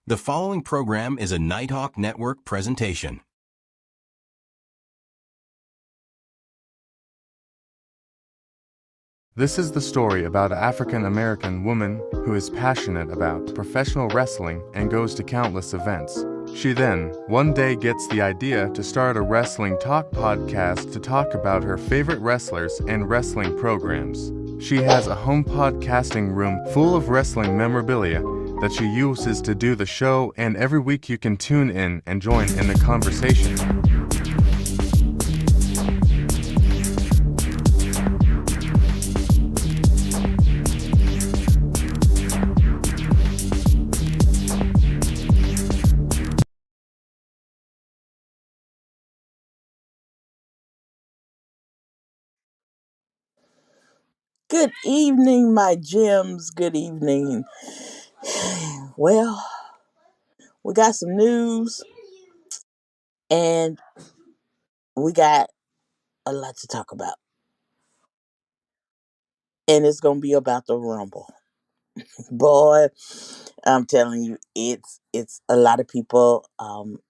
The following program is a Nighthawk Network presentation. This is the story about an African American woman who is passionate about professional wrestling and goes to countless events. She then, one day, gets the idea to start a wrestling talk podcast to talk about her favorite wrestlers and wrestling programs. She has a home podcasting room full of wrestling memorabilia that she uses to do the show, and every week you can tune in and join in the conversation. Good evening, my gems. Good evening. Well, we got some news and we got a lot to talk about. And it's going to be about the Rumble. Boy, I'm telling you, it's a lot of people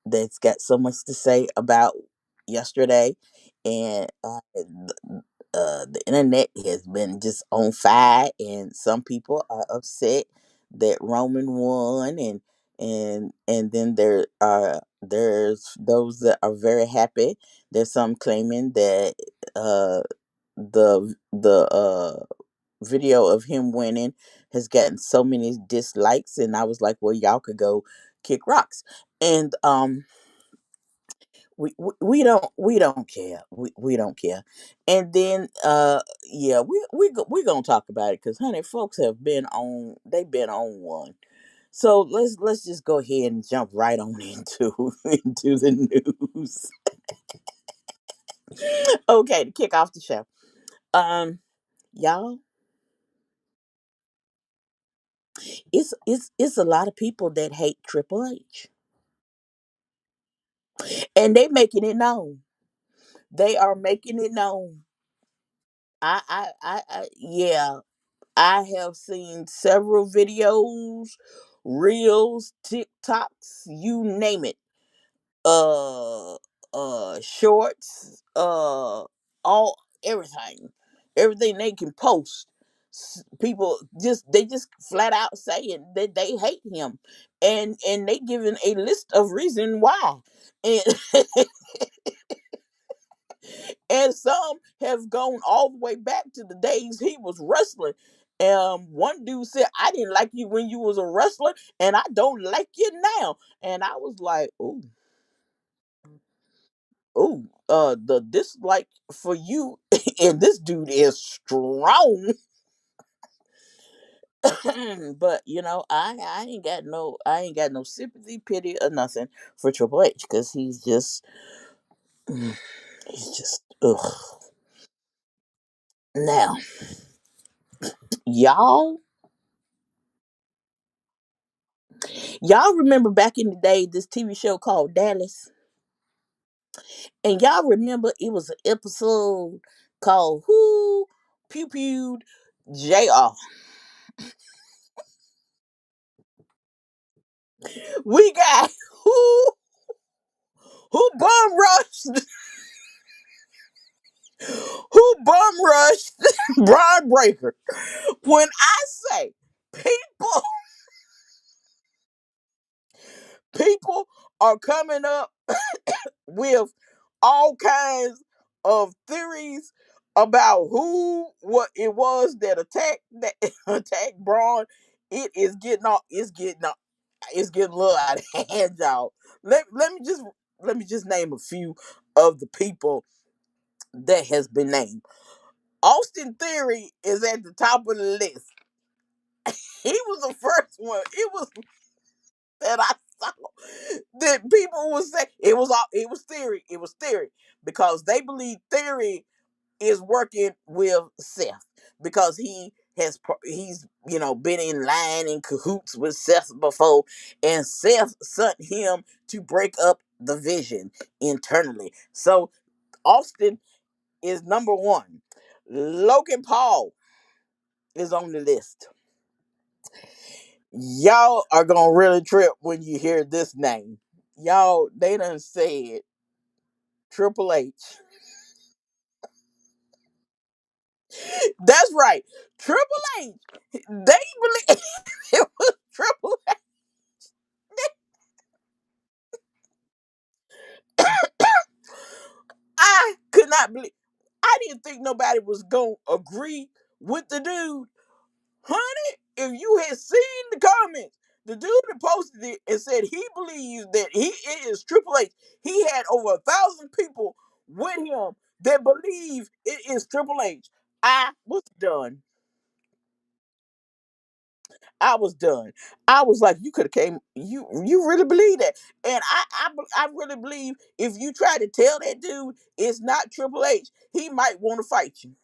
that's got so much to say about yesterday, and the internet has been just on fire, and some people are upset that Roman won, and then there's those that are very happy. There's some claiming that uh the video of him winning has gotten so many dislikes, and I was like, well, y'all could go kick rocks. And we don't care. We don't care. And then yeah, we gonna talk about it because honey, folks have been on. They've been on one. So let's just go ahead and jump right on into into the news. Okay, to kick off the show. Um, y'all, it's a lot of people that hate Triple H, and they making it known. They are making it known. Yeah, I have seen several videos, reels, TikToks, you name it. Uh, shorts, all everything they can post. People just flat out saying that they hate him, and they giving a list of reason why, and and some have gone all the way back to the days he was wrestling. One dude said, "I didn't like you when you was a wrestler, and I don't like you now." And I was like, "Ooh, ooh, the dislike for you, and this dude is strong." But I ain't got no sympathy, pity, or nothing for Triple H because he's just ugh. Now, y'all y'all remember back in the day this TV show called Dallas? And y'all remember it was an episode called Who Pew Pewed JR. We got who bum rushed Braun Breaker. When I say people people are coming up with all kinds of theories about who what it was that attacked attacked Braun. It's getting a little out of hand, y'all. Let me just name a few of the people that has been named. Austin Theory is at the top of the list. He was the first one. It was that I saw that people would say it was Theory. It was Theory because they believe Theory is working with Seth because he's been in line in cahoots with Seth before, and Seth sent him to break up the vision internally. So Austin is number one. Logan Paul is on the list. Y'all are gonna really trip when you hear this name. Y'all, they done said Triple H. That's right, Triple H. They believe it was Triple H. I could not believe. I didn't think nobody was gonna agree with the dude. Honey, if you had seen the comments, the dude that posted it and said he believes that he is Triple H. He had over 1,000 people with him that believe it is Triple H. I was done. I was done. I was like, you could have came. You really believe that? And I really believe if you try to tell that dude it's not Triple H, he might want to fight you.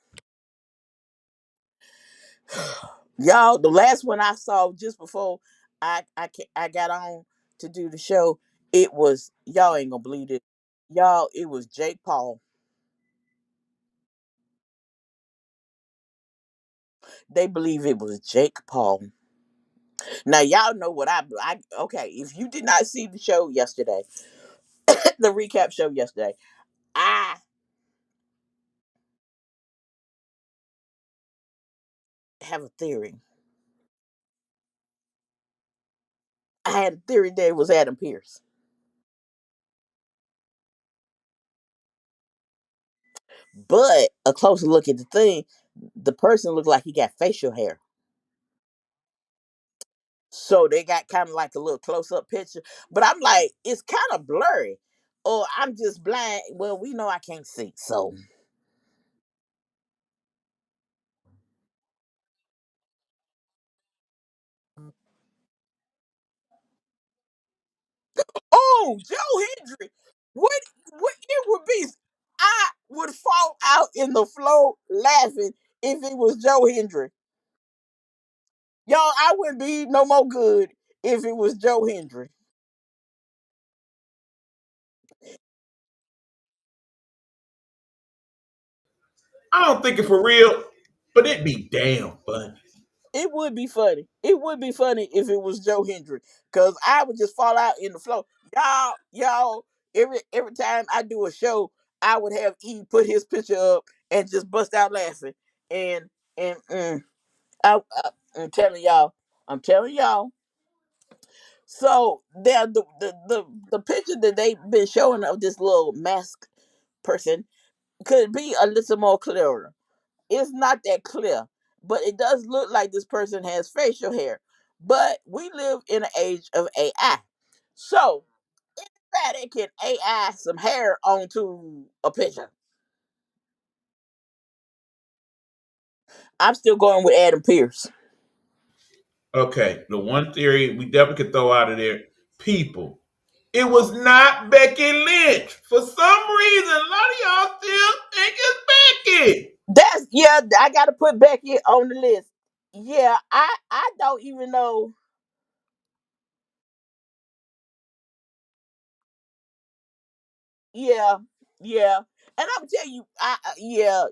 Y'all, the last one I saw just before I got on to do the show, it was y'all ain't gonna believe it. Y'all, it was Jake Paul. They believe it was Jake Paul. Now y'all know what I okay. If you did not see the show yesterday, the recap show yesterday, I have a theory. I had a theory that it was Adam Pierce, but a closer look at the thing, the person looked like he got facial hair. So they got kind of like a little close up picture. But I'm like, it's kind of blurry. Or I'm just blind. Well, we know I can't see. So, oh, Joe Hendry. What it would be, I would fall out in the floor laughing if it was Joe Hendry. Y'all, I wouldn't be no more good if it was Joe Hendry. I don't think it for real, but it'd be damn funny. It would be funny. It would be funny if it was Joe Hendry, cause I would just fall out in the floor. Y'all. Every time I do a show, I would have E put his picture up and just bust out laughing. And and I'm telling y'all, I'm telling y'all. So there, the picture that they've been showing of this little mask person could be a little more clearer. It's not that clear, but it does look like this person has facial hair. But we live in an age of AI. So, anybody can AI some hair onto a picture. I'm still going with Adam Pierce. Okay, the one theory we definitely could throw out of there, people. It was not Becky Lynch. For some reason, a lot of y'all still think it's Becky. That's yeah, I gotta put Becky on the list. Yeah, I don't even know. Yeah, yeah. And I'm telling you,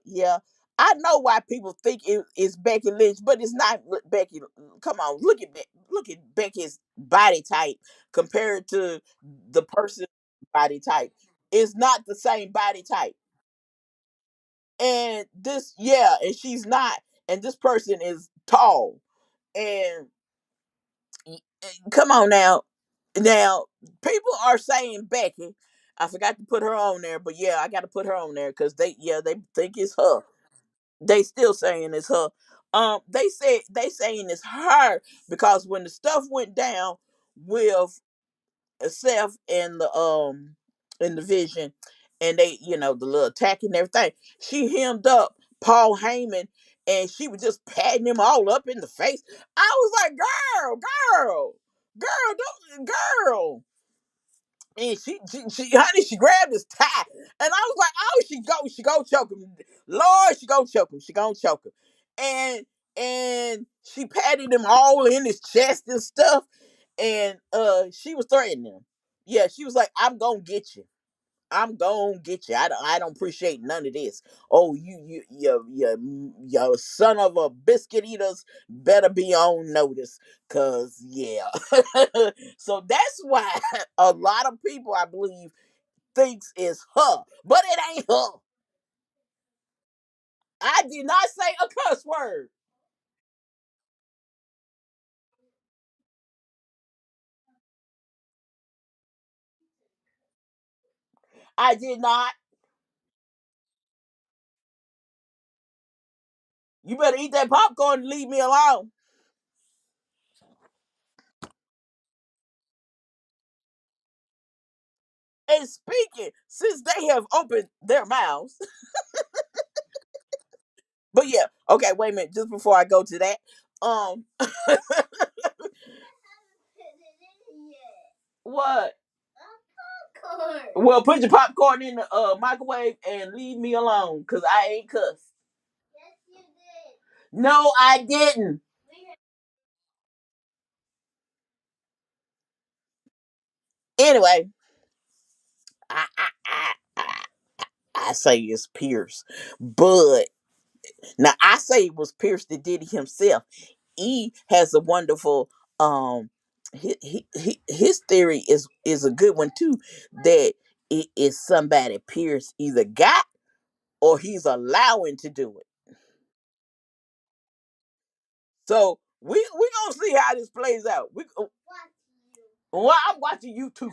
yeah. I know why people think it's Becky Lynch, but it's not Becky. Come on, look at Becky's body type compared to the person's body type. It's not the same body type. And this, yeah, and she's not. And this person is tall. And come on now, now people are saying Becky. I forgot to put her on there, but yeah, I got to put her on there because they think it's her. They still saying it's her. They saying it's her because when the stuff went down with Seth and the Vision, and they the little attack and everything, she hemmed up Paul Heyman, and she was just patting him all up in the face. I was like, girl, girl. And honey, she grabbed his tie, and I was like, oh, she go choke him, Lord, she gonna choke him, and she patted him all in his chest and stuff, and she was threatening him. Yeah, she was like, I'm gonna get you. I'm gonna get you. I don't appreciate none of this. Oh, your son of a biscuit eaters better be on notice, cause yeah. So that's why a lot of people, I believe, thinks it's her, but it ain't her. I did not say a cuss word. I did not. You better eat that popcorn and leave me alone. And speaking, since they have opened their mouths, but yeah, okay, wait a minute. Just before I go to that, um, what? Well, put your popcorn in the microwave and leave me alone, cause I ain't cuss. No, I didn't. Anyway, I I I, I, I say it's Pierce, but now I say it was Pierce that did it himself. E has a wonderful his theory is a good one too, that it is somebody Pierce either got or he's allowing to do it. So we gonna see how this plays out. Well, I'm watching you too.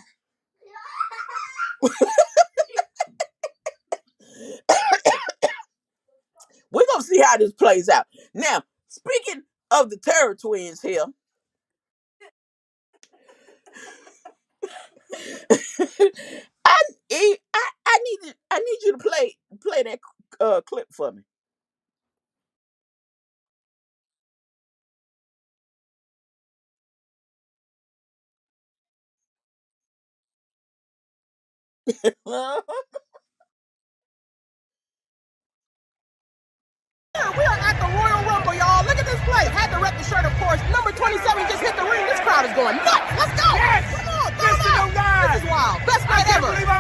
We're gonna see how this plays out. Now, speaking of the Terror Twins here, I I need you to play that clip for me. We are at the Royal Rumble, y'all. Look at this place. Had to rep the shirt, of course. Number 27 just hit the ring. This crowd is going nuts. Let's go. Yes. Come on, throw it out. This is wild. Best night ever.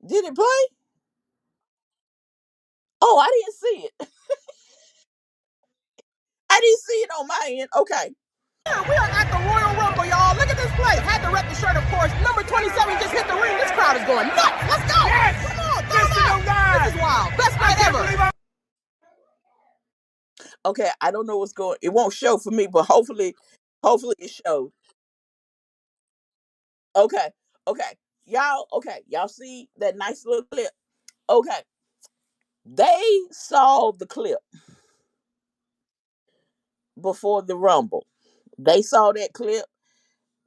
Did it play? Oh, I didn't see it. I didn't see it on my end. Okay. We are at the Royal Rumble, y'all. Look at this place. Had to rep the shirt, of course. Number 27 just hit the ring. This crowd is going nuts. Let's go. Yes. Come on, throw it out. This is wild. Best night ever. Okay, I don't know what's going. It won't show for me, but hopefully it shows. Okay, okay, y'all. Okay, y'all see that nice little clip. Okay, they saw the clip before the Rumble. They saw that clip,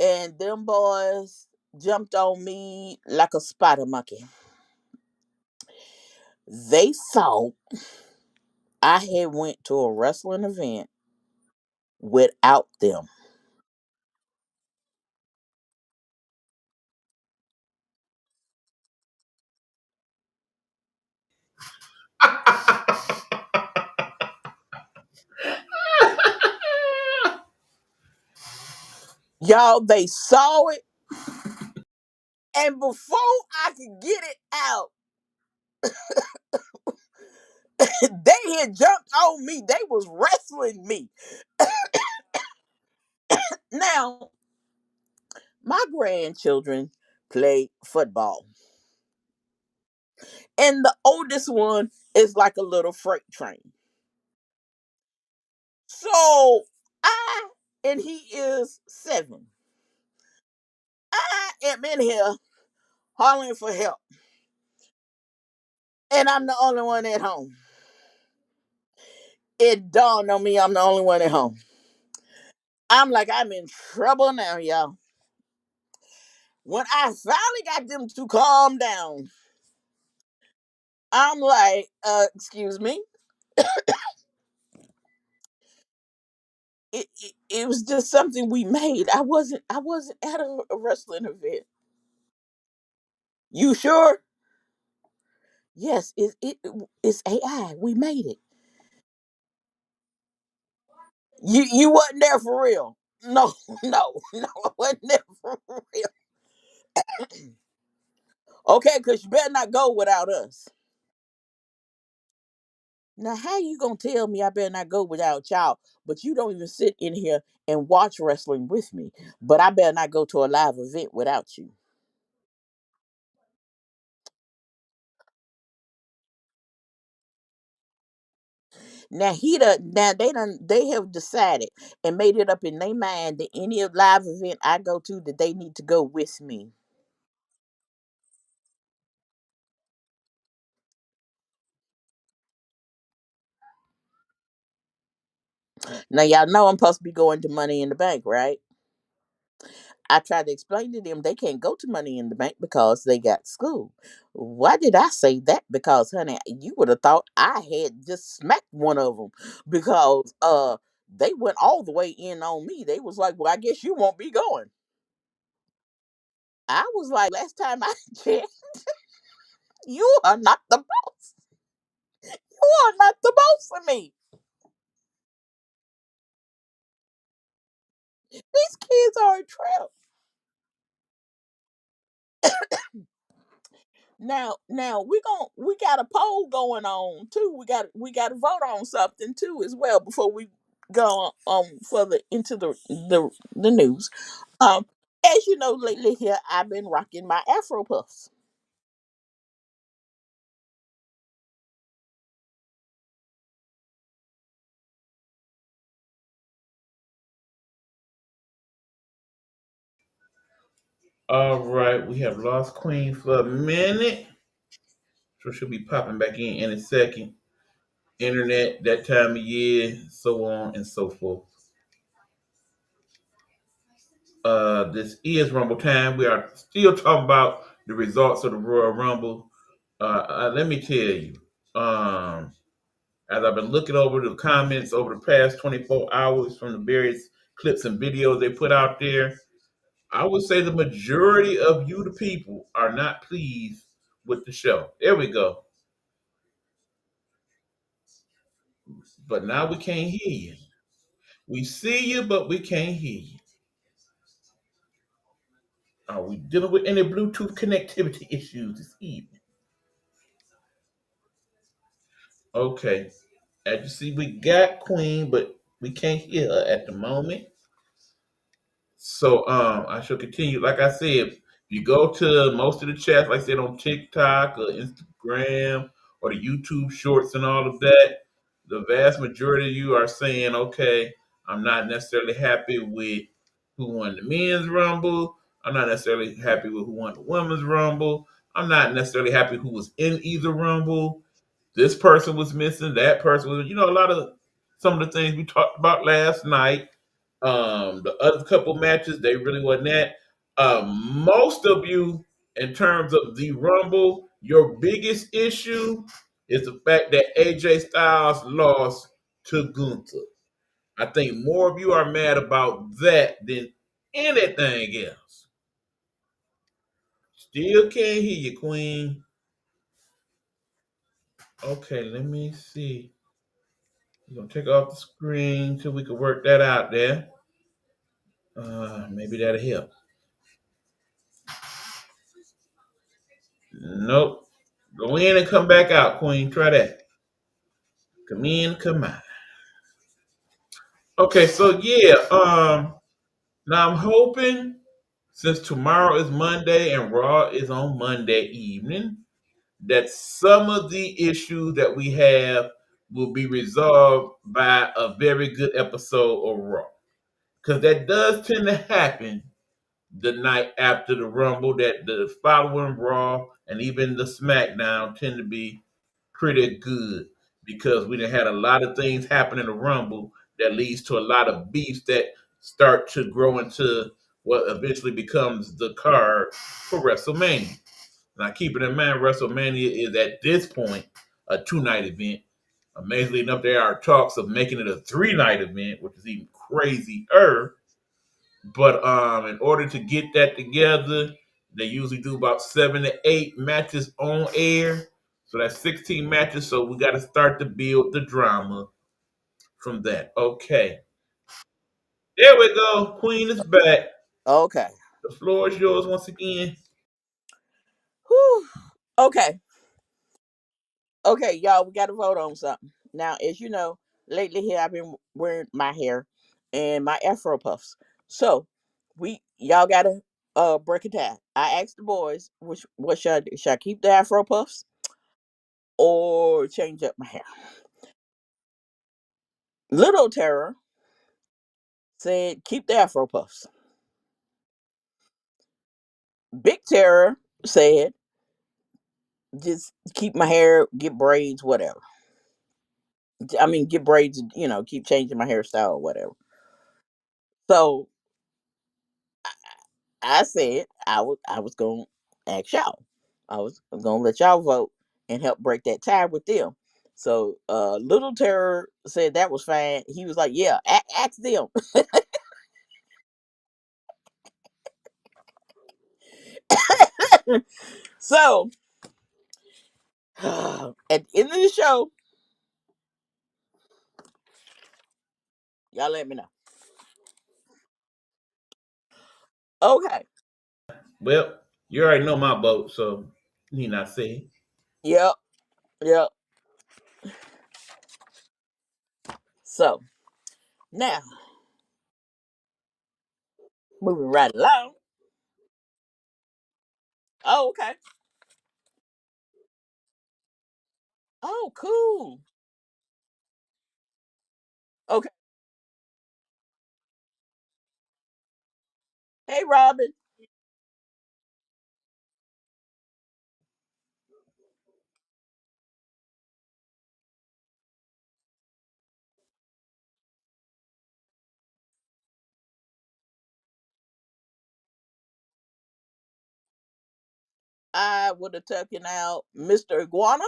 and them boys jumped on me like a spider monkey. They thought I had went to a wrestling event without them. Y'all, they saw it, and before I could get it out, they had jumped on me. They was wrestling me. Now, my grandchildren play football, and the oldest one is like a little freight train. So I, and he is 7. I am in here hollering for help, and I'm the only one at home. It dawned on me I'm the only one at home. I'm like, I'm in trouble now, y'all. When I finally got them to calm down, I'm like, excuse me. It was just something we made. I wasn't at a wrestling event. You sure? Yes, it's AI. We made it. You wasn't there for real. No, no, no, it wasn't never for real. Okay, because you better not go without us. Now, how you gonna tell me I better not go without y'all? But you don't even sit in here and watch wrestling with me. But I better not go to a live event without you. Now they have decided and made it up in their mind that any live event I go to that they need to go with me. Now y'all know I'm supposed to be going to Money in the Bank, right? I tried to explain to them they can't go to Money in the Bank because they got school. Why did I say that? Because honey, you would have thought I had just smacked one of them because they went all the way in on me. They was like, "Well, I guess you won't be going." I was like, "Last time I checked, you are not the boss. You are not the boss of me. These kids are a trip." Now we got a poll going on too. We got to vote on something too as well before we go further into the news. Um, as you know, lately here I've been rocking my Afro puffs. All right, we have lost Queen for a minute. So she'll be popping back in a second. Internet, that time of year, so on and so forth. This is Rumble time. We are still talking about the results of the Royal Rumble. Let me tell you, um, as I've been looking over the comments over the past 24 hours from the various clips and videos they put out there, I would say the majority of you, the people, are not pleased with the show. There we go. But now we can't hear you. We see you, but we can't hear you. Are we dealing with any Bluetooth connectivity issues this evening? Okay. As you see, we got Queen, but we can't hear her at the moment. So I shall continue. Like I said, if you go to most of the chats, like I said, on TikTok or Instagram or the YouTube shorts and all of that, the vast majority of you are saying, okay, I'm not necessarily happy with who won the men's rumble. I'm not necessarily happy with who won the women's rumble. I'm not necessarily happy who was in either rumble. This person was missing, that person was, a lot of some of the things we talked about last night. The other couple matches, they really wasn't that. Most of you, in terms of the Rumble, your biggest issue is the fact that AJ Styles lost to Gunther. I think more of you are mad about that than anything else. Still can't hear you, Queen. Okay, let me see. We're gonna take off the screen till we can work that out there. Maybe that'll help. Nope. Go in and come back out, Queen. Try that. Come in, come out. Okay, so yeah, now I'm hoping since tomorrow is Monday and Raw is on Monday evening, that some of the issues that we have will be resolved by a very good episode of Raw. Because that does tend to happen the night after the Rumble, that the following Raw and even the SmackDown tend to be pretty good because we done had a lot of things happen in the Rumble that leads to a lot of beefs that start to grow into what eventually becomes the card for WrestleMania. Now, keeping in mind, WrestleMania is at this point a 2-night event. Amazingly enough, there are talks of making it a 3-night event, which is even crazier. But in order to get that together, they usually do about 7 to 8 matches on air. So that's 16 matches. So we got to start to build the drama from that. Okay. There we go. Queen is back. Okay. The floor is yours once again. Whew. Okay. Okay, y'all, we got to vote on something. Now, as you know, lately here I've been wearing my hair and my Afro puffs. So, y'all got to break it down. I asked the boys, what should I do? Should I keep the Afro puffs or change up my hair? Little Terror said keep the Afro puffs. Big Terror said just keep my hair, get braids, whatever. I mean, get braids, keep changing my hairstyle or whatever. So I said I was gonna ask y'all. I was gonna let y'all vote and help break that tie with them. So Little Terror said that was fine. He was like, "Yeah, ask them." So at the end of the show, y'all let me know. Okay. Well, you already know my vote, so need not say. Yep. Yep. So now moving right along. Oh, okay. Oh, cool. Okay. Hey, Robin. I would have taken out Mr. Iguana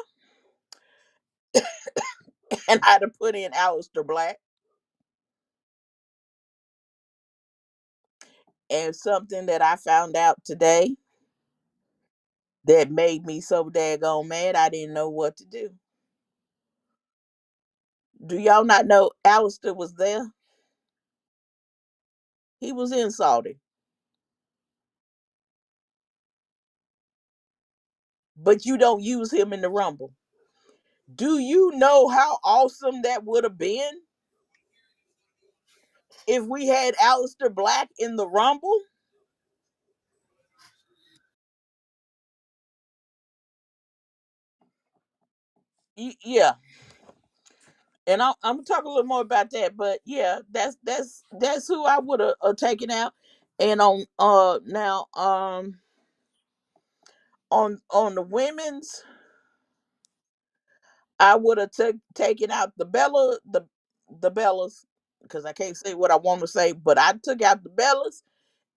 and I'd have put in Alistair Black. And something that I found out today that made me so daggone mad, I didn't know what to do. Do y'all not know Alistair was there? He was insulted. But you don't use him in the Rumble. Do you know how awesome that would have been if we had Alistair Black in the Rumble? Yeah. And I'm gonna talk a little more about that, but yeah, that's who I would have taken out. And on now on the women's, I would have taken out the Bellas because I can't say what I want to say, but I took out the Bellas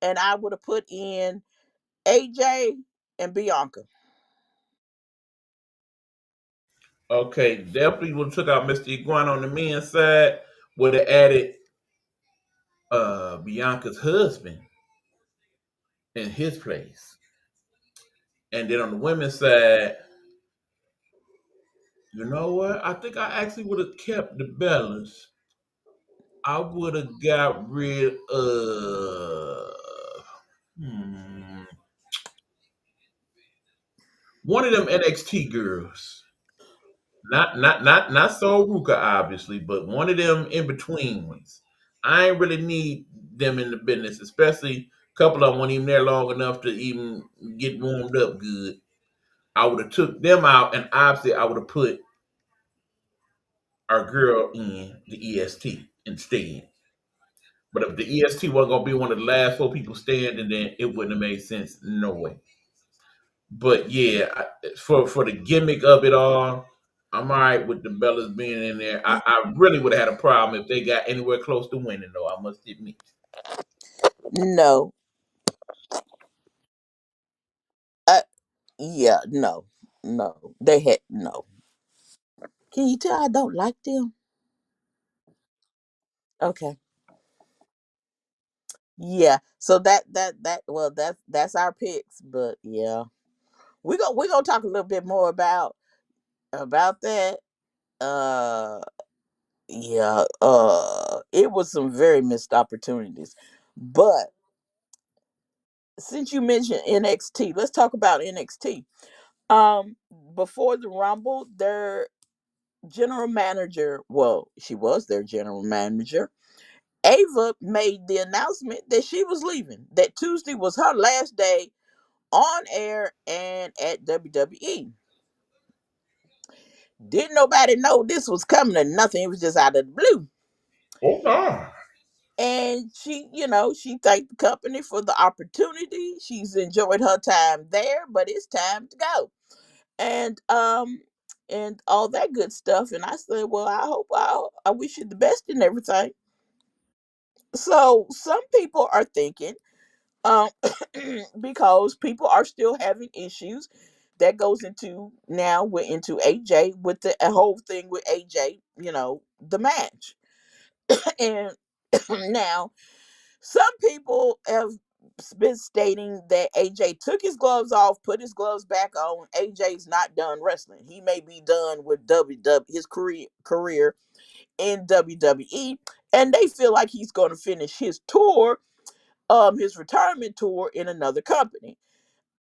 and I would have put in AJ and Bianca. Okay, definitely would have took out Mr. Iguana on the men's side. Would have added Bianca's husband in his place. And then on the women's side, you know what? I think I actually would have kept the Bellas. I would have got rid of hmm, one of them NXT girls. Not so Ruka, obviously, but one of them in between ones. I ain't really need them in the business, especially a couple of them weren't even there long enough to even get warmed up good. I would have took them out, and obviously I would have put our girl in the EST instead. But if the EST wasn't gonna be one of the last four people standing, then it wouldn't have made sense. No way. But yeah, for the gimmick of it all, I'm all right with the Bellas being in there. I really would have had a problem if they got anywhere close to winning, though. I must admit. No, uh, yeah, no, no, they had no. Can you tell I don't like them? Okay, yeah. So that well, that's our picks, but yeah, we gonna talk a little bit more about that. Uh, yeah. It was some very missed opportunities. But since you mentioned NXT, let's talk about NXT. Um, Before the Rumble, their general manager, well, she was their general manager. Ava made the announcement that she was leaving. That Tuesday was her last day on air and at WWE. Didn't nobody know this was coming or nothing. It was just out of the blue. Oh no. And she, she thanked the company for the opportunity. She's enjoyed her time there, but it's time to go. And all that good stuff. And I said, well, I wish you the best in everything. So some people are thinking, um, because people are still having issues. That goes into now we're into AJ with the whole thing with AJ, the match. And now some people have been stating that AJ took his gloves off, put his gloves back on. AJ's not done wrestling. He may be done with his career in WWE, and they feel like he's going to finish his tour, his retirement tour in another company.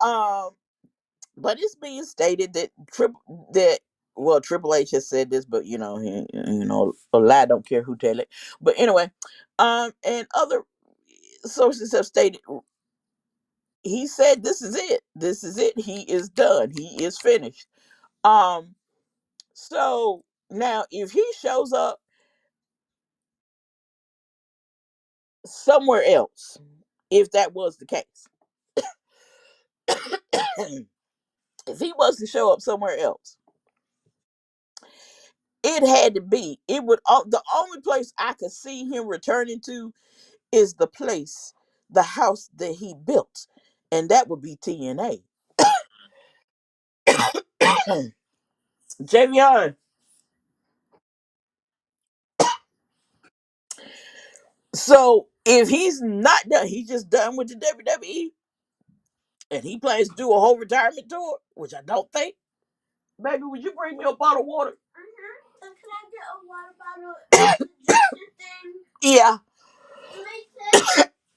Um, but it's being stated that Triple H has said this, but a lie don't care who tell it. But anyway, and other sources have stated he said this is it. This is it. He is done. He is finished. Um, so now if he shows up somewhere else, if that was the case, if he was to show up somewhere else, it had to be. It would the only place I could see him returning to is the house that he built, and that would be TNA. Javion. So if he's not done, he's just done with the WWE, and he plans to do a whole retirement tour, which I don't think. Baby, would you bring me a bottle of water? Mm-hmm. And can I get a water bottle? Yeah.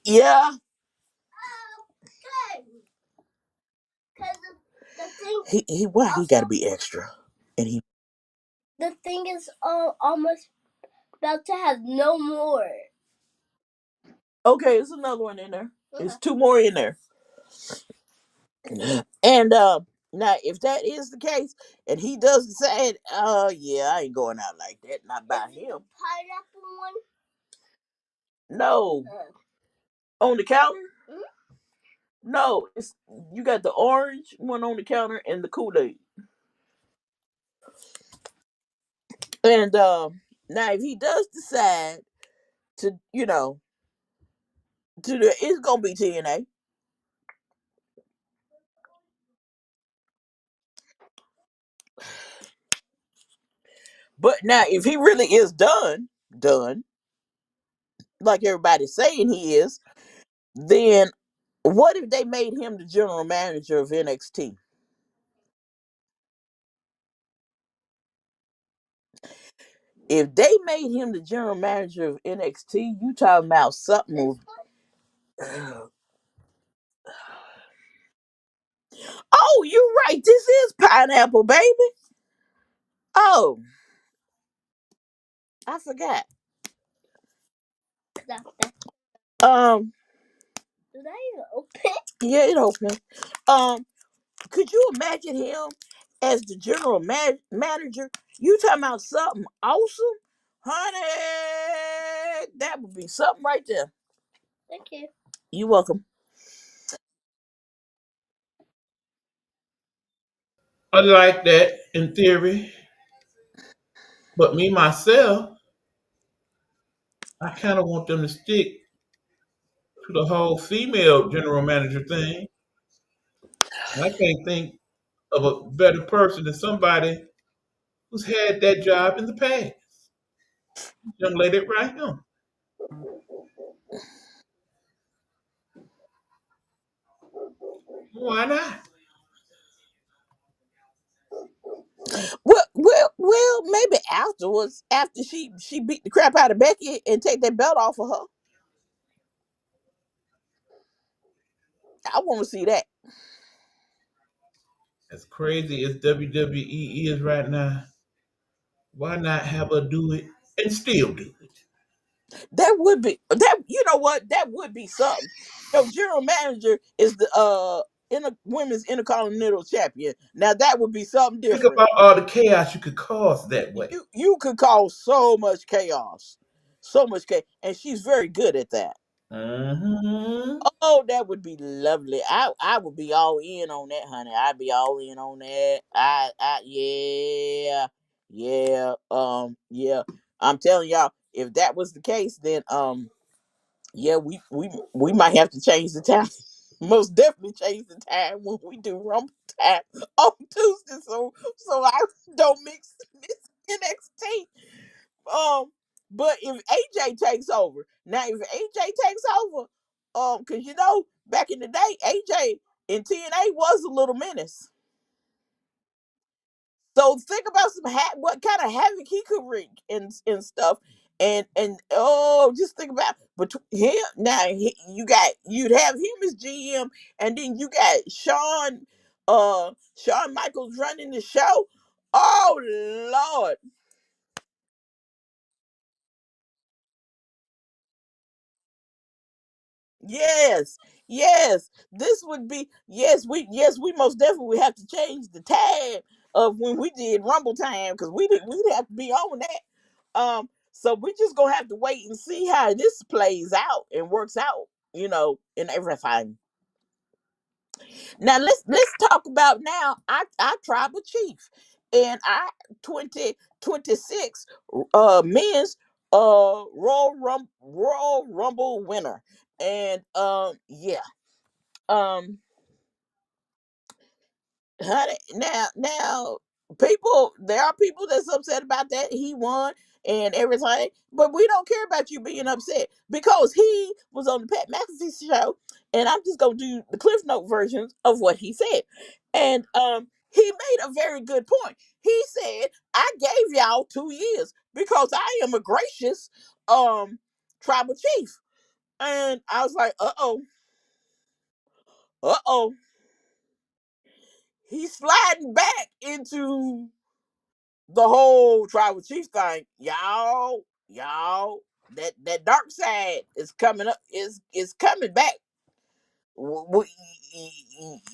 Yeah. Okay. Because the thing. He why he got to be extra, and he. The thing is almost about to have no more. Okay, it's another one in there. It's two more in there. And now if that is the case, and he does decide, yeah, I ain't going out like that, not by him. Pineapple one? No. On the counter? Mm-hmm. No, it's you got the orange one on the counter and the Kool-Aid. And now if he does decide to, it's gonna be TNA. But now if he really is done, like everybody's saying he is, then what if they made him the general manager of NXT? If they made him the general manager of NXT, you talking about something. Oh, you're right. This is pineapple, baby. Oh, I forgot. Um, did I even open? Yeah, it opened. Could you imagine him as the general manager? You talking about something awesome, honey? That would be something right there. Thank you. You're welcome. I like that in theory, but me myself, I kind of want them to stick to the whole female general manager thing. I can't think of a better person than somebody who's had that job in the past. Young lady right here. Why not? Well, maybe after afterwards, after she beat the crap out of Becky and take that belt off of her. I want to see that. As crazy as WWE is right now, why not have her do it and still do it? That would be that. You know what? That would be something. Your general manager is the women's intercontinental champion. Now that would be something Think different. about all the chaos you could cause that way. You could cause so much chaos, so much chaos, and she's very good at that. Mm-hmm. Oh, that would be lovely. I would be all in on that, honey. I'd be all in on that. Yeah, yeah. I'm telling y'all, if that was the case, then yeah, we might have to change the time. Most definitely change the time when we do Rumble time on Tuesday, so I don't miss NXT. But if AJ takes over, now if AJ takes over, because you know back in the day, AJ in TNA was a little menace. So think about what kind of havoc he could wreak and stuff, and just think about between him now. You'd have him as GM, and then you got Shawn Michaels running the show. Oh Lord. Yes, yes. This would be we most definitely have to change the time of when we did Rumble time because we'd have to be on that. So we just gonna have to wait and see how this plays out and works out, and everything. Now let's talk about now our tribal chief and our 2026 men's Royal Rumble winner. And yeah. Um honey, now people there are people that's upset about that he won and everything, but we don't care about you being upset because he was on the Pat McAfee show, and I'm just gonna do the Cliff Note versions of what he said. And he made a very good point. He said, I gave y'all 2 years because I am a gracious tribal chief. And I was like, uh-oh, he's sliding back into the whole tribal chief thing. Y'all, that dark side is coming up, is coming back.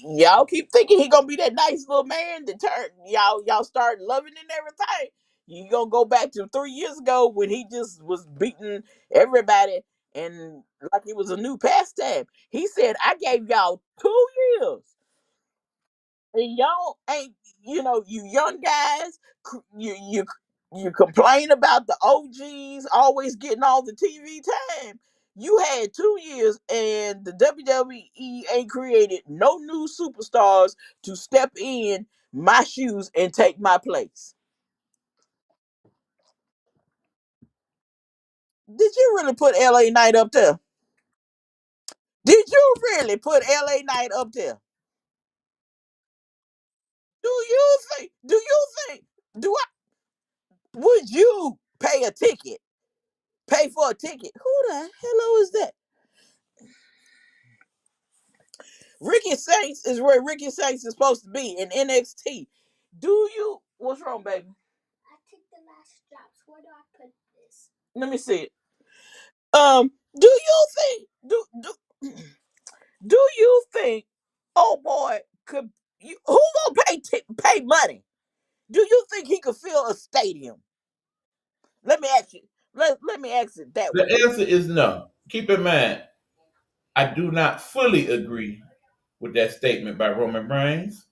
Y'all keep thinking he gonna be that nice little man that turn y'all start loving and everything. You gonna go back to 3 years ago when he just was beating everybody and like it was a new pastime. He said, I gave y'all 2 years. And y'all ain't, you young guys, you complain about the OGs always getting all the TV time. You had 2 years, and the WWE ain't created no new superstars to step in my shoes and take my place. Did you really put LA Knight up there? Did you really put LA Knight up there? Do I would you pay a ticket? Pay for a ticket. Who the hello is that? Ricky Saints is where Ricky Saints is supposed to be in NXT. Do you? What's wrong, baby? I took the last drops. Where do I put this? Let me see it. Do you think? Do you think? Oh boy, could you? Who gonna pay money? Do you think he could fill a stadium? Let me ask you. Let me ask it that way. The answer is no. Keep in mind, I do not fully agree with that statement by Roman Reigns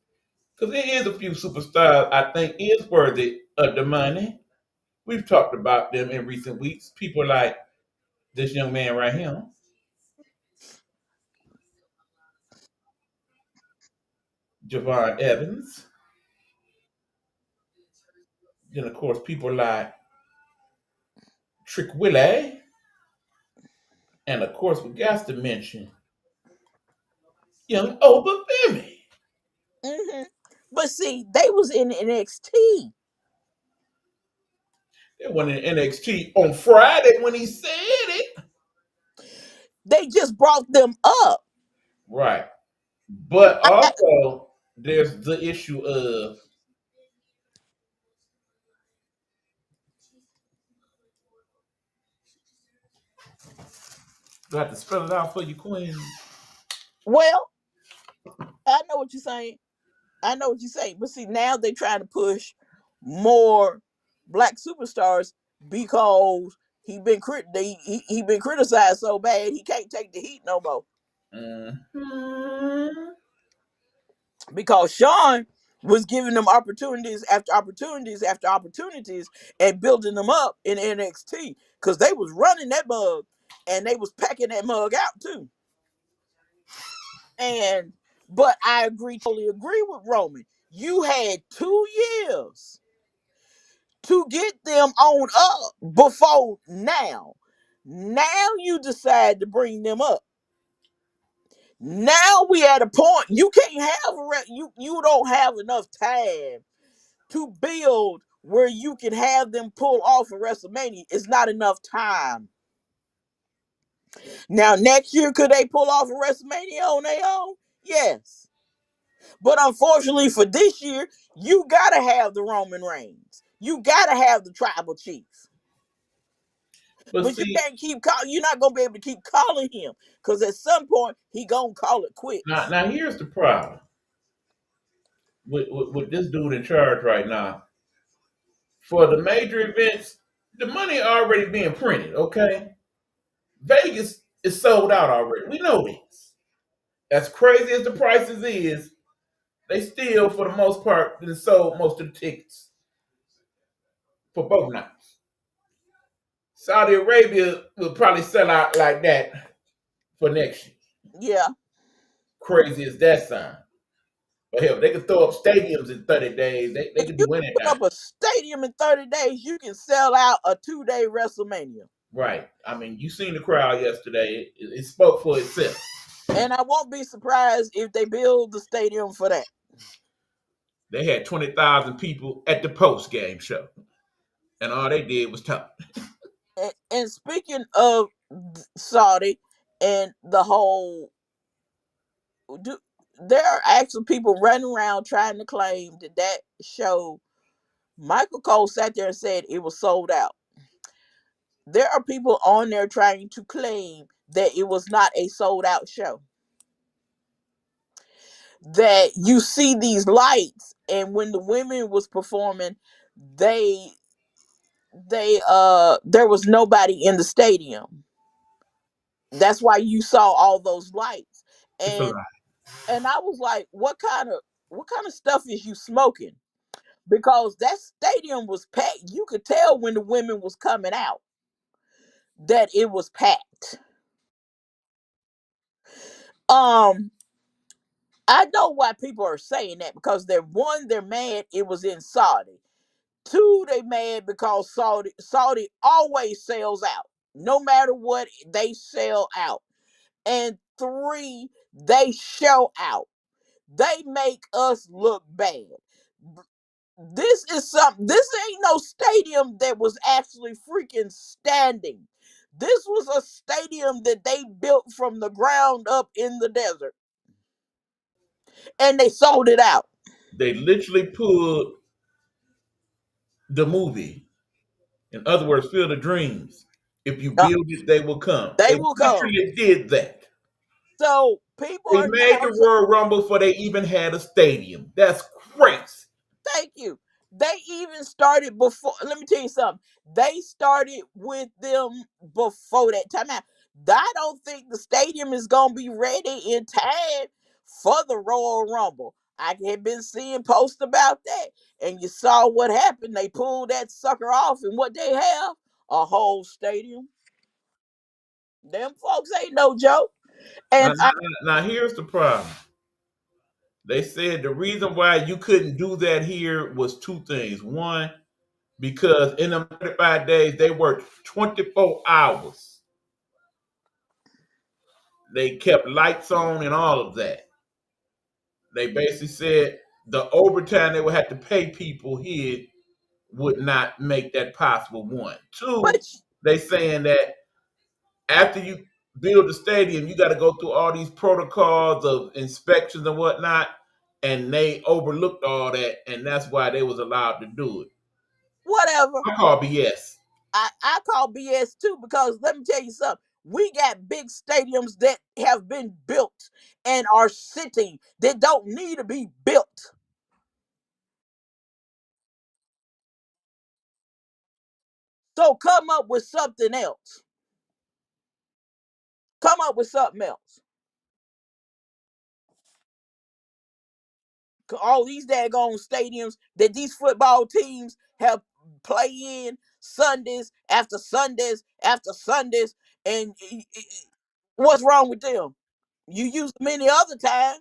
because there is a few superstars I think is worthy of the money. We've talked about them in recent weeks. People like this young man right here, Javon Evans. Then, of course, people like Trick Willie. And, of course, we got to mention young Obafemi. But see, they was in NXT. It went in NXT on Friday when he said it. They just brought them up. Right. But also, there's the issue of do I have to spell it out for you, Queen? Well, I know what you're saying. I know what you're saying. But see, now they're trying to push more black superstars because he been criticized so bad he can't take the heat no more. Mm-hmm. Because Sean was giving them opportunities after opportunities after opportunities and building them up in NXT because they was running that mug and they was packing that mug out too. And but I totally agree with Roman. You had 2 years to get them on up before now. Now you decide to bring them up. Now we at a point you can't have you don't have enough time to build where you can have them pull off a WrestleMania. It's not enough time. Now next year could they pull off a WrestleMania on their own? Yes. But unfortunately for this year, you gotta have the Roman Reigns. You gotta have the tribal chief. But you See, can't keep calling. You're not gonna be able to keep calling him because at some point he gonna call it quits. now here's the problem with this dude in charge right now. For the major events, the money already being printed. Okay, Vegas is sold out already. We know this. As crazy as the prices is, they still, for the most part, been sold most of the tickets for both nights. Saudi Arabia will probably sell out like that for next year. Yeah. Crazy as that sound. But hell, they can throw up stadiums in 30 days. They can You do anything. put up a stadium in 30 days, you can sell out a 2-day WrestleMania. Right. I mean, you seen the crowd yesterday. It spoke for itself. And I won't be surprised if they build the stadium for that. They had 20,000 people at the post-game show. And all they did was talk. And speaking of Saudi and the whole, there are actually people running around trying to claim that show, Michael Cole sat there and said it was sold out. There are people on there trying to claim that it was not a sold out show. That you see these lights, and when the women was performing, there was nobody in the stadium. That's why you saw all those lights. And I was like, what kind of stuff is you smoking? Because that stadium was packed. You could tell when the women was coming out that it was packed. I know why people are saying that, because they're mad it was in Saudi. 2, they mad because Saudi always sells out. No matter what, they sell out. And 3, they show out. They make us look bad. This ain't no stadium that was actually freaking standing. This was a stadium that they built from the ground up in the desert. And they sold it out. They literally pulled the movie. In other words, Field of Dreams. If you build it, they will come. They They will come. literally did that. So people They are made now the Royal Rumble before they even had a stadium. That's crazy. Thank you. They even started before. Let me tell you something. They started with them before that time out. I don't think the stadium is gonna be ready in time for the Royal Rumble. I have been seeing posts about that, and you saw what happened. They pulled that sucker off, and what they have, a whole stadium. Them folks ain't no joke. And Now here's the problem. They said the reason why you couldn't do that here was 2 things. One, because in them 35 days, they worked 24 hours. They kept lights on and all of that. They basically said the overtime they would have to pay people here would not make that possible. One, two, But they saying that after you build the stadium, you got to go through all these protocols of inspections and whatnot, and they overlooked all that, and that's why they was allowed to do it. whatever. I call BS. I call BS too, because let me tell you something. We got big stadiums that have been built and are sitting that don't need to be built. So come up with something else. Come up with something else. All these daggone stadiums that these football teams have play in Sundays after Sundays after Sundays, and what's wrong with them? You use them any other time,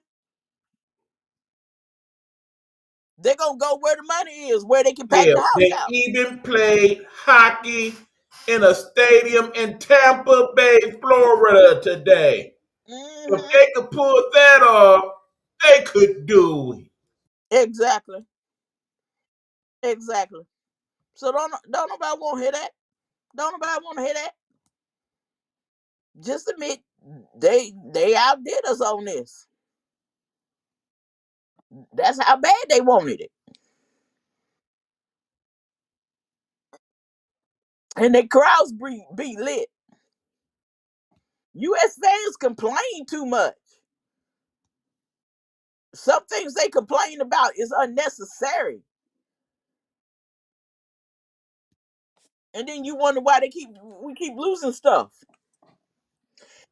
they're gonna go where the money is, where they can pack Yeah, the house they out. even played hockey in a stadium in Tampa Bay, Florida today. If Hmm. they could pull that off, they could do it. Exactly. Exactly. So don't nobody want to hear that. Don't nobody want to hear that. Just admit they outdid us on this. That's how bad they wanted it. And the crowds be lit. US fans complain too much. Some things they complain about is unnecessary. And then you wonder why we keep losing stuff.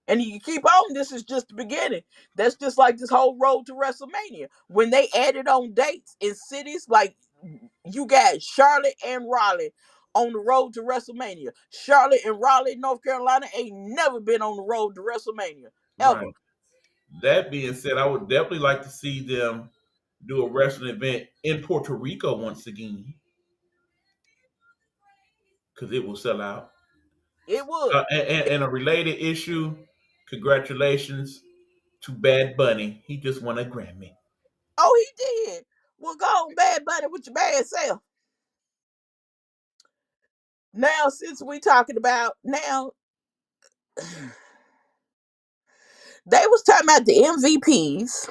And you keep on, this is just the beginning. That's just like this whole road to WrestleMania. When they added on dates in cities like, you got Charlotte and Raleigh on the road to WrestleMania. Charlotte and Raleigh, North Carolina ain't never been on the road to WrestleMania. Ever. Right. That being said, I would definitely like to see them do a wrestling event in Puerto Rico once again because it will sell out. It would. And a related issue, congratulations to Bad Bunny. He just won a Grammy. Oh, he did. Well, go on, Bad Bunny, with your bad self. Now, since we talking about now, they was talking about the MVPs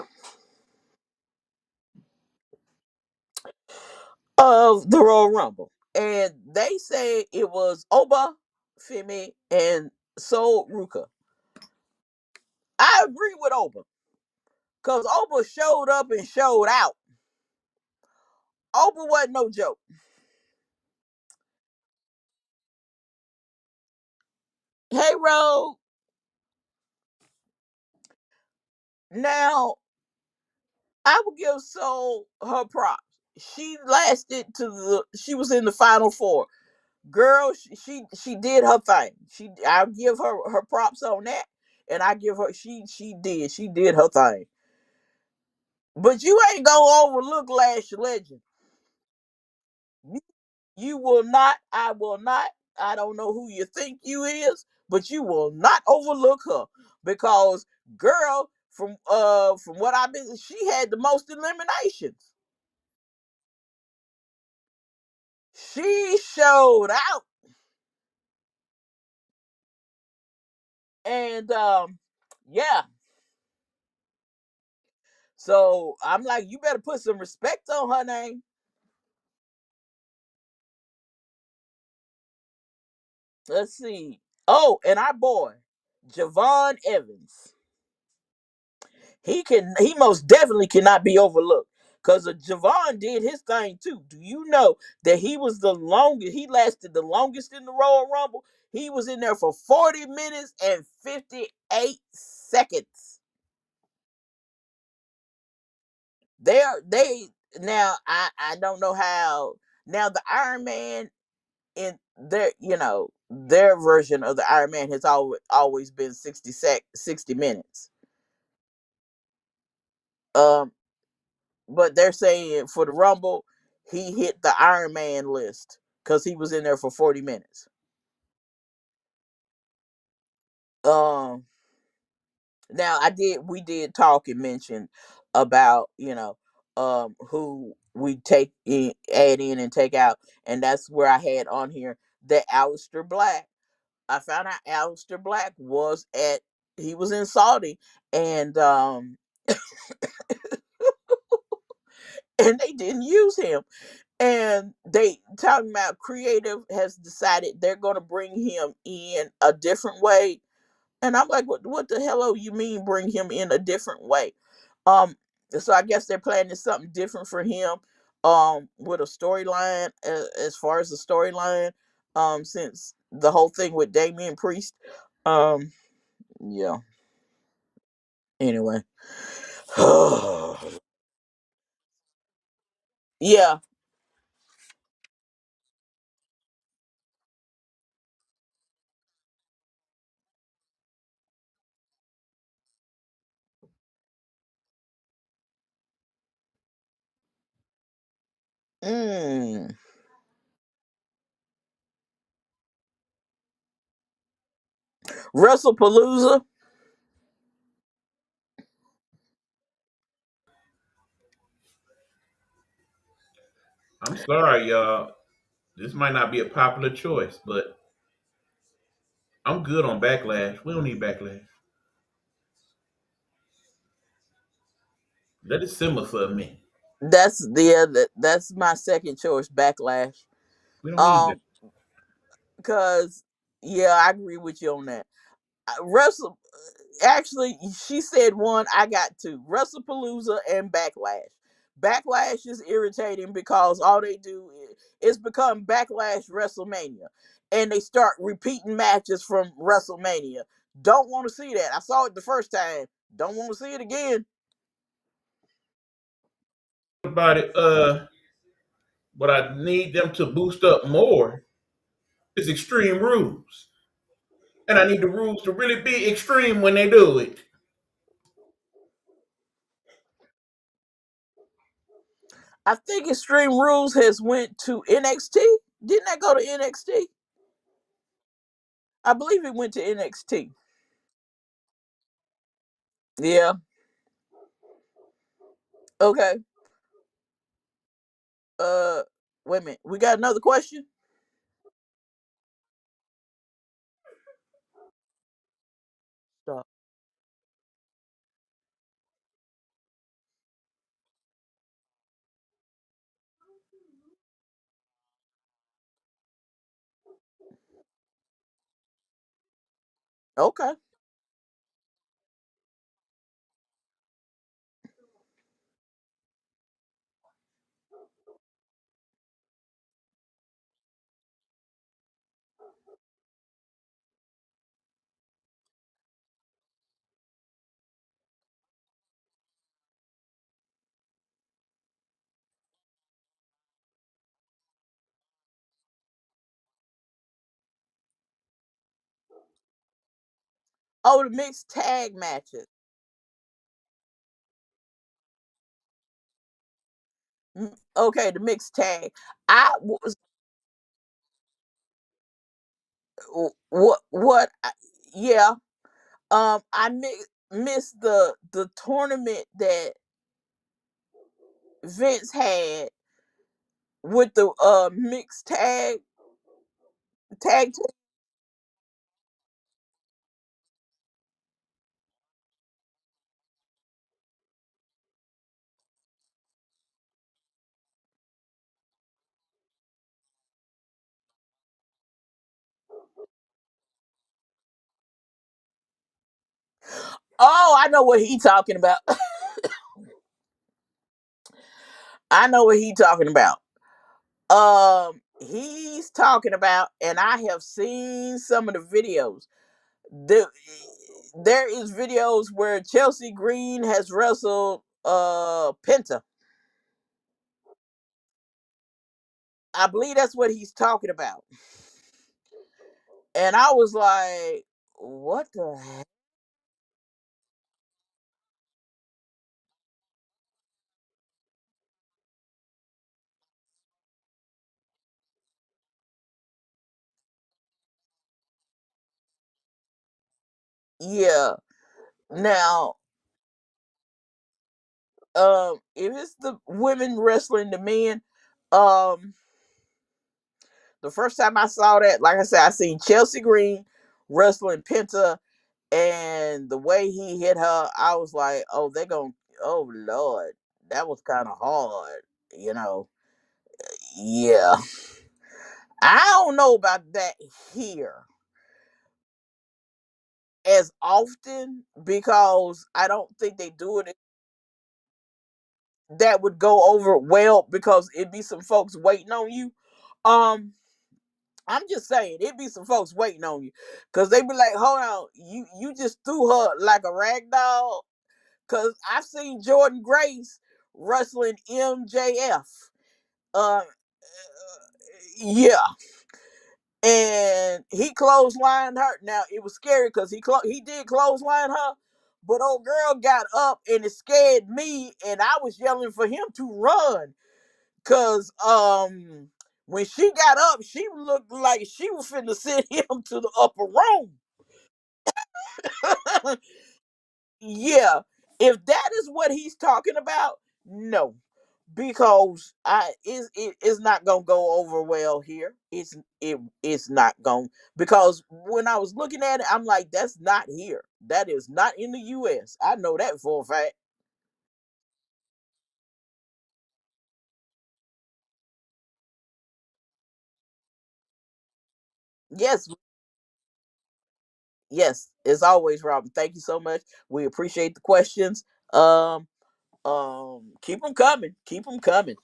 of the Royal Rumble, and they say it was Oba, Femi, and Sol Ruka. I agree with Oba, because Oba showed up and showed out. Oba wasn't no joke. Hey, Ro. Now, I would give Sol her props. She lasted she was in the final four. Girl, she did her thing. I'll give her props on that, and I give her she did her thing. But you ain't gonna overlook Lash Legend. You, you will not. I will not. I don't know who you think you is, but you will not overlook her, because girl, from what I've been, she had the most eliminations. She showed out, and yeah. So I'm like, you better put some respect on her name. Let's see. Oh, and our boy, Javon Evans. He most definitely cannot be overlooked. Because Javon did his thing too. Do you know that he was the longest, he lasted the longest in the Royal Rumble? He was in there for 40 minutes and 58 seconds. They now I don't know how. Now the Iron Man in their, their version of the Iron Man has always been 60 minutes. Um, but they're saying for the Rumble, he hit the Iron Man list because he was in there for 40 minutes. Um, Now we did talk and mention about, who we take in, add in and take out, and that's where I had on here that Alistair Black. I found out Alistair Black was at he was in Saudi, and and they didn't use him, and they talking about creative has decided they're going to bring him in a different way. And I'm like, what the hell you mean bring him in a different way? Um, so I guess they're planning something different for him, with a storyline, as far as the storyline, since the whole thing with Damian Priest. Yeah. Anyway. Yeah. Mm. WrestlePalooza. I'm sorry, y'all. This might not be a popular choice, but I'm good on Backlash. We don't need Backlash. Let it simmer for a minute. That's my second choice. Backlash. We don't need that. Um, because yeah, I agree with you on that. Wrestle. Actually, she said one. I got two. WrestlePalooza and Backlash. Backlash is irritating because all they do is become Backlash WrestleMania, and they start repeating matches from WrestleMania. Don't want to see that. I saw it the first time. Don't want to see it again. About it, what I need them to boost up more is Extreme Rules. And I need the rules to really be extreme when they do it. I think Extreme Rules has went to NXT. Didn't that go to NXT? I believe it went to NXT. Yeah. Okay. Uh, wait a minute. We got another question. Stop. Okay. Oh, the mixed tag matches. Okay, the mixed tag. I was what? Yeah. Missed the tournament that Vince had with the mixed tag. Oh, I know what he talking about. I know what he talking about. He's talking about, and I have seen some of the videos. The, there is videos where Chelsea Green has wrestled Penta. I believe that's what he's talking about. And I was like, what the heck? Yeah. Now, If it's the women wrestling the men, um, the first time I saw that, like I said, I seen Chelsea Green wrestling Penta, and the way he hit her, I was like, oh, they're going, oh Lord, that was kind of hard, you know. Yeah, I don't know about that here as often because I don't think they do it that would go over well because it'd be some folks waiting on you. Um, I'm just saying, it'd be some folks waiting on you because they be like, hold on, you just threw her like a rag doll. Cause I've seen Jordan Grace wrestling MJF. Uh, yeah, and he clotheslined her. Now it was scary because he did clothesline her, but old girl got up and it scared me, and I was yelling for him to run. Cause when she got up, she looked like she was finna send him to the upper room. Yeah, if that is what he's talking about, no, because it's not gonna go over well here. It's not going because when I was looking at it, I'm like, that's not here. That is not in the U.S. I know that for a fact. Yes, yes, as always, Robin. Thank you so much. We appreciate the questions. Keep them coming. Keep them coming.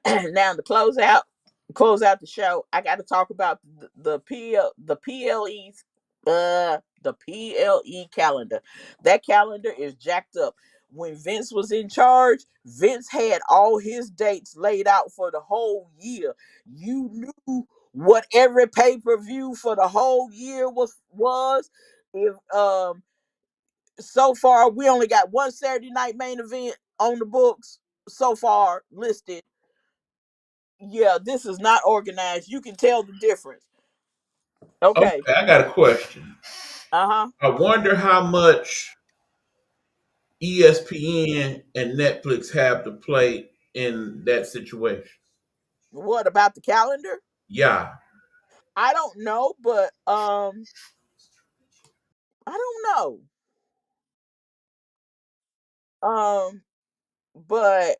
Now to close out the show, I got to talk about the PLE's the PLE calendar. That calendar is jacked up. When Vince was in charge, Vince had all his dates laid out for the whole year. You knew what every pay-per-view for the whole year was. If so far we only got one Saturday night main event on the books so far listed. Yeah, this is not organized. You can tell the difference. Okay. Okay, I got a question. Uh-huh. I wonder how much ESPN and Netflix have to play in that situation. What about the calendar? Yeah. I don't know, but I don't know. Um but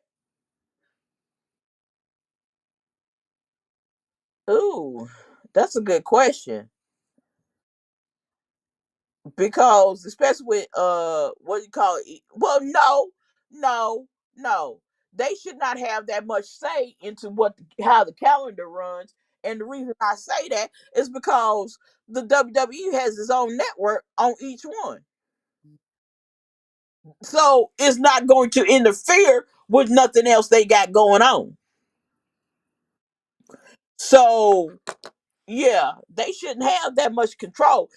ooh, that's a good question. Because especially with what do you call it? Well, no, no. They should not have that much say into how the calendar runs. And the reason I say that is because the WWE has its own network on each one. So it's not going to interfere with nothing else they got going on. So yeah, they shouldn't have that much control.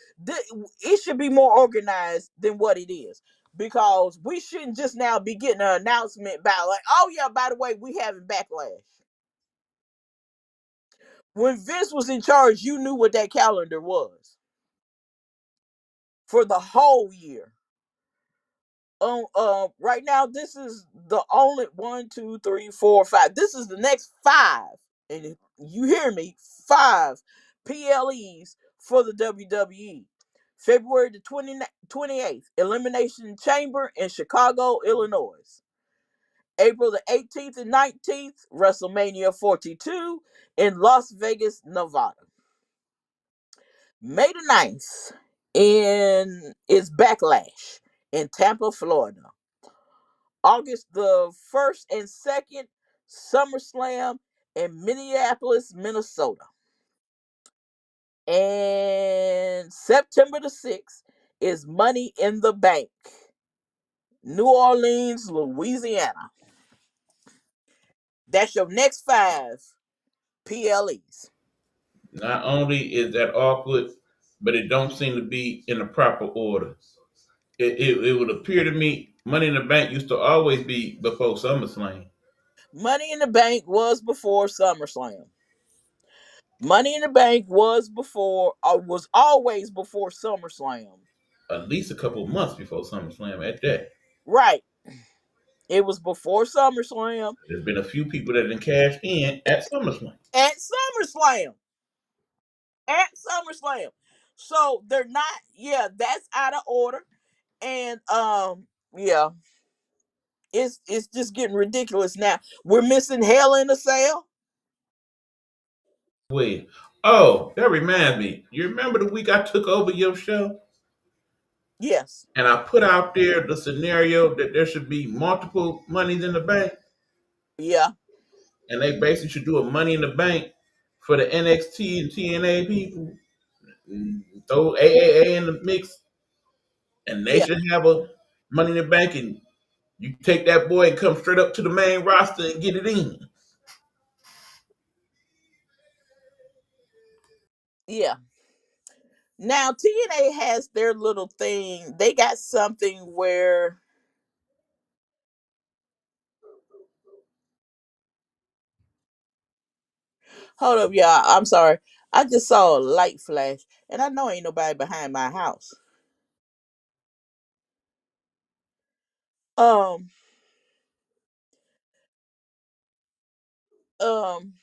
It should be more organized than what it is because we shouldn't just now be getting an announcement about like, oh yeah, by the way, we having backlash. When Vince was in charge, you knew what that calendar was for the whole year. Right now this is the only one, two, three, four, five. This is the next five, and you hear me, five PLEs for the WWE. February the 28th, Elimination Chamber in Chicago, Illinois. April the 18th and 19th, WrestleMania 42 in Las Vegas, Nevada. May the 9th, in is Backlash in Tampa, Florida. August the 1st and 2nd, SummerSlam in Minneapolis, Minnesota. And September the 6th is Money in the Bank, New Orleans, Louisiana. That's your next five PLEs. Not only is that awkward, but it don't seem to be in the proper order. It would appear to me Money in the Bank used to always be before SummerSlam. Money in the Bank was before SummerSlam. Money in the Bank was always before SummerSlam. At least a couple of months before SummerSlam at that. Right. It was before SummerSlam. There's been a few people that didn't cash in at SummerSlam. At SummerSlam. At SummerSlam. So they're not, yeah, that's out of order. And yeah, it's just getting ridiculous now. We're missing Hell in a Cell. Wait. Oh, that reminds me. You remember the week I took over your show? Yes. And I put out there the scenario that there should be multiple monies in the bank. Yeah. And they basically should do a money in the bank for the NXT and TNA people. Throw AAA in the mix. And they Yeah. should have a money in the bank. And you take that boy and come straight up to the main roster and get it in. Yeah. Now TNA has their little thing. They got something where, hold up, y'all. I'm sorry. I just saw a light flash, and I know ain't nobody behind my house. Um, um,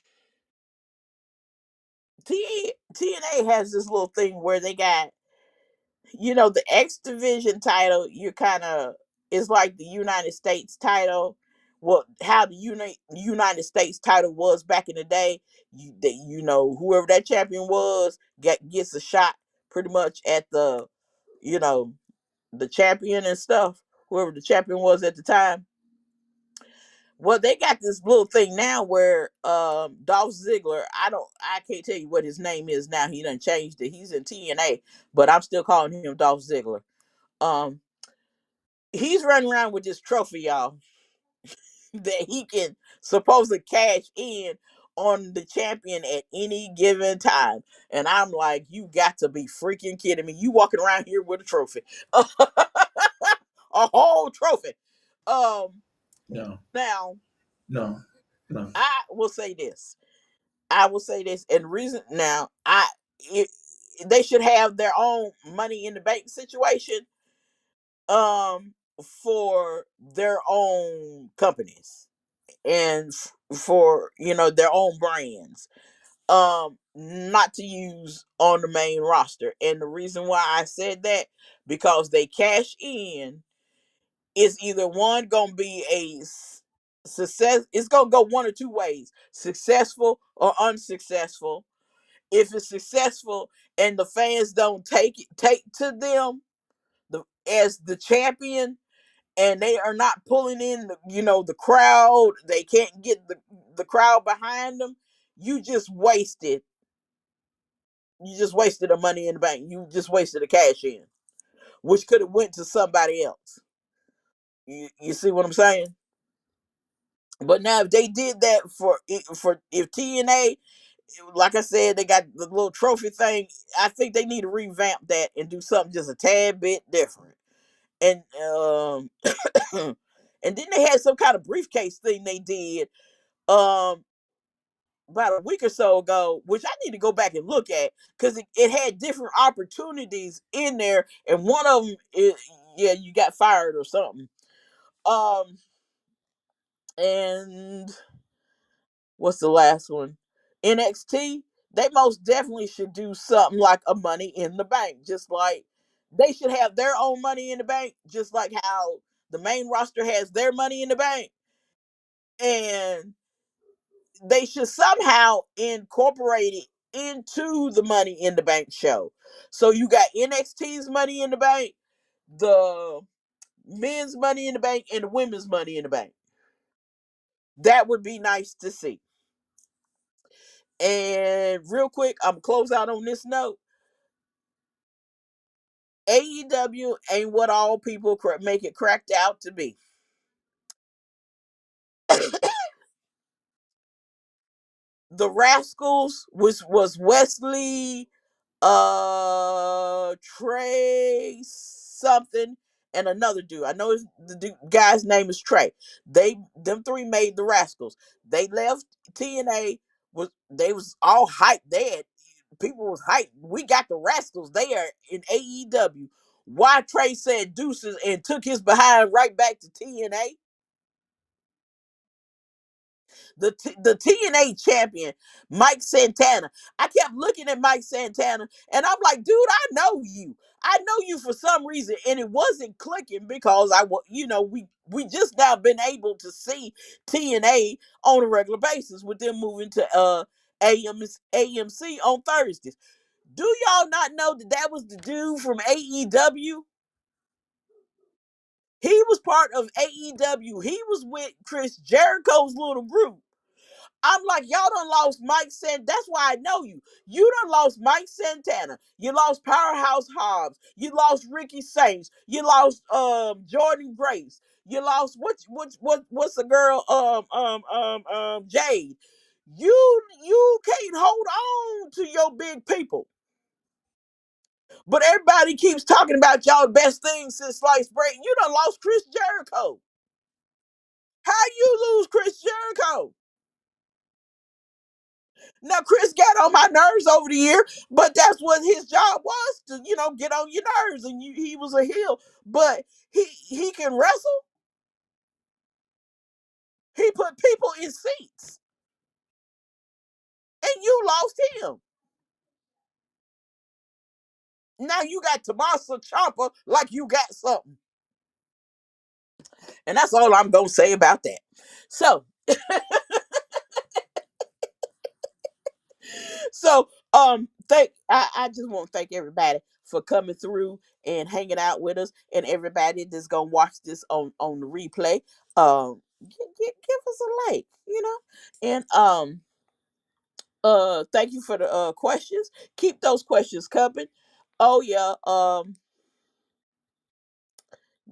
TNA has this little thing where they got, the X Division title. You kind of is like the United States title. Well, how the United States title was back in the day. Whoever that champion was gets a shot pretty much at you know, the champion and stuff. Whoever the champion was at the time. Well, they got this little thing now where Dolph Ziggler, I can't tell you what his name is now. He done changed it. He's in TNA, but I'm still calling him Dolph Ziggler. Um he's running around with this trophy, y'all, that he can supposedly cash in on the champion at any given time. And I'm like, you got to be freaking kidding me. You walking around here with a trophy. A whole trophy. Um No, Now, no, no. I will say this. I will say this, and the reason now it, they should have their own money in the bank situation um for their own companies and for their own brands, not to use on the main roster. And the reason why I said that, because they cash in, is either one gonna be a success. It's gonna go one or two ways: successful or unsuccessful. If it's successful and the fans don't take to them as the champion, and they are not pulling in the crowd, they can't get the crowd behind them, you just wasted the money in the bank. You just wasted a cash in, which could have went to somebody else. You see what I'm saying? But now if they did that for if TNA, like I said, they got the little trophy thing, I think they need to revamp that and do something just a tad bit different. And and then they had some kind of briefcase thing they did um about a week or so ago, which I need to go back and look at, because it had different opportunities in there, and one of them is, yeah, you got fired or something. Um, and what's the last one? NXT. They most definitely should do something like a Money in the Bank, just like they should have their own Money in the Bank, just like how the main roster has their Money in the Bank, and they should somehow incorporate it into the Money in the Bank show. So you got NXT's Money in the Bank, the men's Money in the Bank, and the women's Money in the Bank. That would be nice to see. And real quick, I'm close out on this note. AEW ain't what all people make it cracked out to be. The Rascals was Wesley, Trey something, and another dude. I know the guy's name is Trey. Them three made the Rascals. They left TNA. They was all hyped. People was hyped. We got the Rascals. They are in AEW. why Trey said deuces and took his behind right back to TNA. The TNA champion, Mike Santana. I kept looking at Mike Santana and I'm like, dude, I know you. I know you for some reason, and it wasn't clicking because we just now been able to see TNA on a regular basis with them moving to AMC on Thursdays. Do y'all not know that was the dude from AEW? He was part of AEW. He was with Chris Jericho's little group. I'm like, y'all done lost Mike Santana. That's why I know you. You done lost Mike Santana. You lost Powerhouse Hobbs. You lost Ricky Saints. You lost Jordan Grace. You lost what's the girl Jade. You can't hold on to your big people. But everybody keeps talking about y'all best things since sliced bread. You done lost Chris Jericho. How you lose Chris Jericho? Now, Chris got on my nerves over the year, but that's what his job was to, get on your nerves. And he was a heel, but he can wrestle. He put people in seats, and you lost him. Now you got Tommaso Ciampa like you got something, and that's all I'm gonna say about that. So, I just want to thank everybody for coming through and hanging out with us, and everybody that's gonna watch this on the replay. Give us a like, and thank you for the questions. Keep those questions coming. Oh yeah,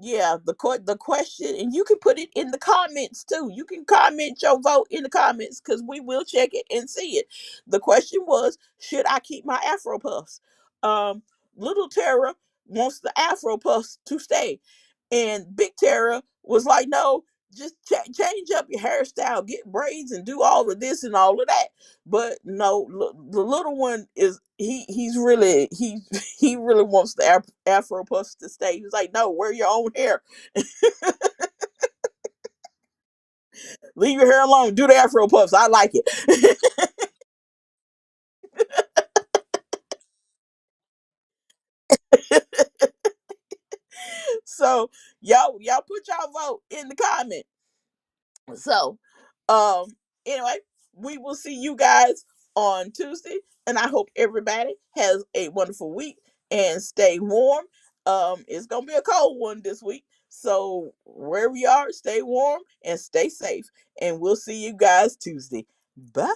yeah, the question, and you can put it in the comments too. You can comment your vote in the comments because we will check it and see it. The question was, should I keep my Afro puffs? Little Tara wants the Afro puffs to stay, and Big Tara was like, no, just change up your hairstyle, get braids, and do all of this and all of that. But no, the little one is he's really he really wants the Afro puffs to stay. He's like, no, wear your own hair. Leave your hair alone. Do the Afro puffs. I like it. So y'all put y'all vote in the comment. So, anyway, we will see you guys on Tuesday, and I hope everybody has a wonderful week and stay warm. It's gonna be a cold one this week, so wherever you are, stay warm and stay safe. And we'll see you guys Tuesday. Bye.